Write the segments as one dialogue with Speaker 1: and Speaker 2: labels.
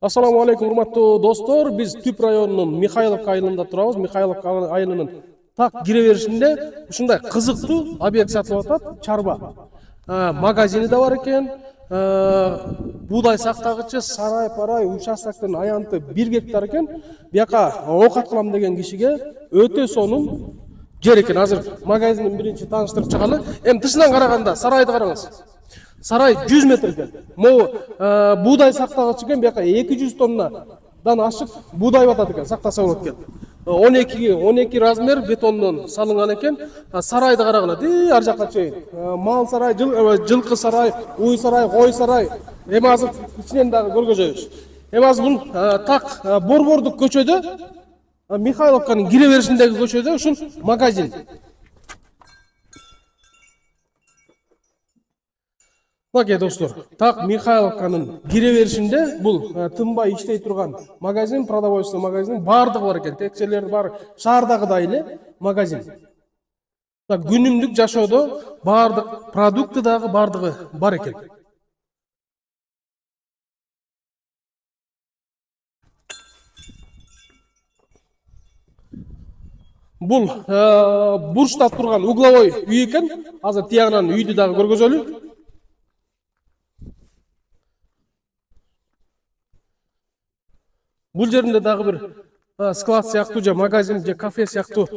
Speaker 1: Ассаламу алейкум, урматтуу достор. Биз Түп районунун Михайловка айылында турабыз. Михайловка айылынын так кире беришинде ушундай кызыктуу объект сатылып атат. Чарба магазини да бар экен. Буудай сактагычы, сарай, парай, участоктун аянты 1 гектар экен. Бияка оокат кылам деген кишиге өтө сонун жер экен. Азыр магазиндин биринчи тааныштырып чыгалы. Эми тышынан караганда сарайды караңыз. Сарай 100 метр экен. Могу буудай сактагыч экен, бияка 200 тоннадан ашык буудай батат экен, сактаса болот экен. 12 размер бетондон салынган экен. Сарайды карагыла, ар жакка чейин. Мал сарай, жылкы сарай, уй сарай, кой сарай. Эми азыр ичинен дагы көргөзөбүз. Эми азыр бул так борбордук көчөдө, Михайловканын кире беришиндеги көчөдө ушул магазин. Баке достор, так Михайловканын кире беришинде бул тынбай иштей турган магазин, продовольствие магазин бардыгы бар экен. Текчелер бар, шаардагыдай эле магазин. Күнүмдүк жашоодо бардык продукты дагы бардыгы бар экен. Бул бурчта турган угловой үй экен. Азыр тиягынан үйдү дагы көргөзөлү. Бул жеринде дагы бир склад сыяктуу же магазин же кафе сыяктуу.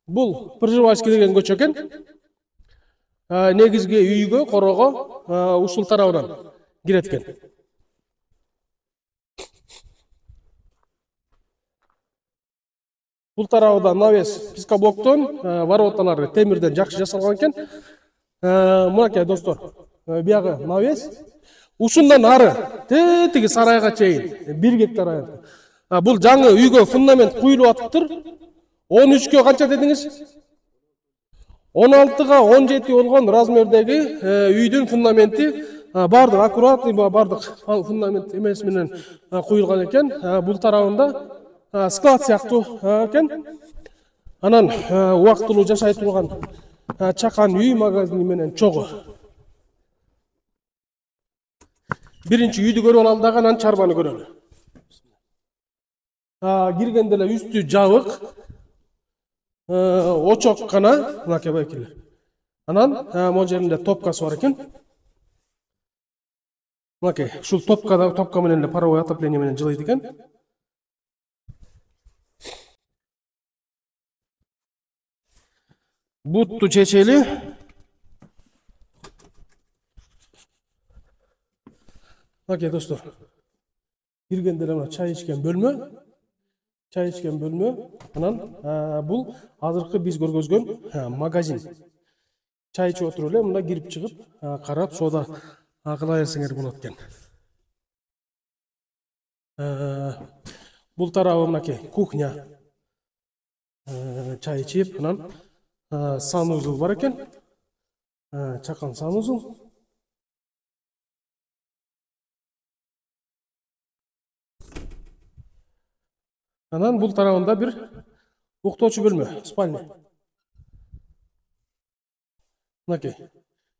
Speaker 1: Бул Пржевальский деген көчө экен. Негизги үйгө, корого ушул тарабынан кирет экен. Бул тарабында навес пискоблоктон, вороталары темирден жакшы жасалган экен. Мынакей достор, биягы навес. Ушундан ары тетиги сарайга чейин 1 гектар аянт. Бул жаңы үйгө фундамент куюлуп атыптыр. 13кө канча дедиңиз? 16га 17 болгон размердеги үйдүн фундаменти бардык аккуратный, бардык фундамент эмес менен куюлган экен. Бул тарабында склад сыяктуу экен. Анан убактылуу жашай турган чакан үй магазини менен чогуу. Биринчи үйдү көрүп алалы дагы, анан чарбаны көрөлү. Киргенде эле үстү жабык, очок гана, мынакей байкелер. Анан могу жеринде топкасы бар экен. Мынакей, ушул топка менен эле паровой отопление менен жылыйт экен. Бутту чечели. Окей, достор. Киргенде эле чай ичкен бөлмө. Анан бул азыркы биз көргөзгөн магазин. Чай ичип отуруп эле мында кирип чыгып, карап соода кыла берсеңер болот экен. Бул тарабы мынакей кухня. Чай ичип, анан санузел бар экен. Чакан санузел. Анан бул тарабында бир уктоочу бөлмө, спальня. Мынакей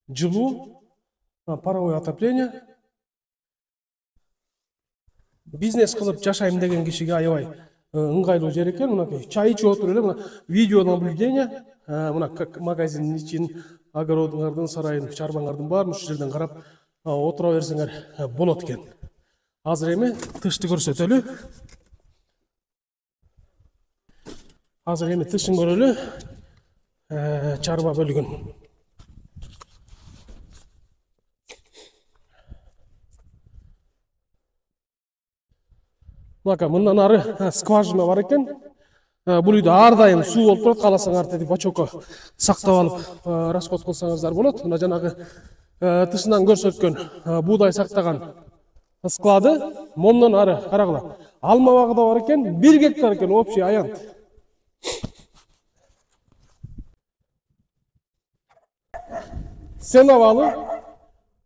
Speaker 1: жылуу, паровой отопление. Бизнес кылып жашайм деген кишиге аябай ыңгайлуу жер экен. Мынакей чай ичип отуруп эле мына видео наблюдение, мына магазиндин ичин, огородуңардын, сарайдын, чарбаңардын баарын ушул жерден карап отура берсеңер болот экен. Азыр эми тышты көрсөтөлү. Азыр эми тышын көрөлү. Чарба бөлүгүн. Мына мындан ары скважина бар экен. Бул үйдө ар дайым суу болуп турат. Кааласаңар тетип бачокко сактап алып расход кылсаңыздар болот. Мына жанагы тышынан көрсөткөн буудай сактаган склады. Мондан ары карагыла. Алма багы да бар экен. 1 гектар экен общий аянт. Сеновалы.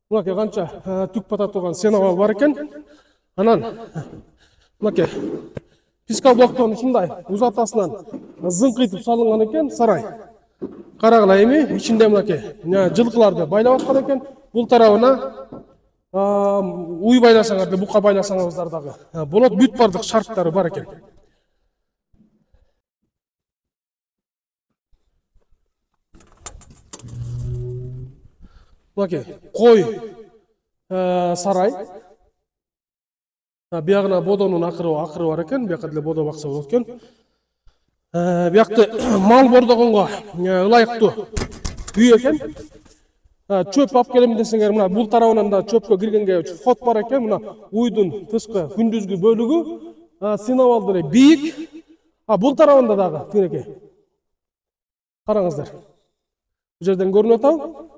Speaker 1: Мынакей канча түк бата турган сеновал бар экен. Анан мынакей пискоблоктон ушундай узатасынан зыңкыйтып салынган экен сарай. Карагыла эми ичинде мынакей жылкыларды байлап аткан экен. бул тарабына уй байласаңар да бука байласаңыздар дагы болот. Бүт бардык шарттары бар экен. Мынакей кой сарай. Биягына бодонун акыры бар экен. Бияка деле бодо бакса болот экен. Биякты мал бордогонго ылайыктуу үй экен. Чөп алып келем десеңер, мына бул тарабынан да чөпкө киргенге ход бар экен. Мына уйдун тышкы күндүзгү бөлүгү сыйнап эле бийик. Бул тарабында дагы тигинекей. Караңыздар. Бул жерден көрүнүп атабы?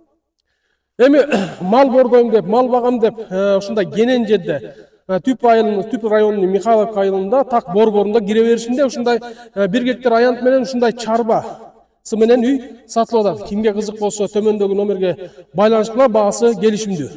Speaker 1: Эми мал бордойм деп, мал багам деп, ушундай кенен жерде Түп районунун Михайловка айылында так борборунда кире беришинде ушундай 1 гектар аянт менен ушундай чарбасы менен үй сатылып атат. Кимге кызык болсо төмөндөгү номерге байланыш кылып, баасы келишимдүү.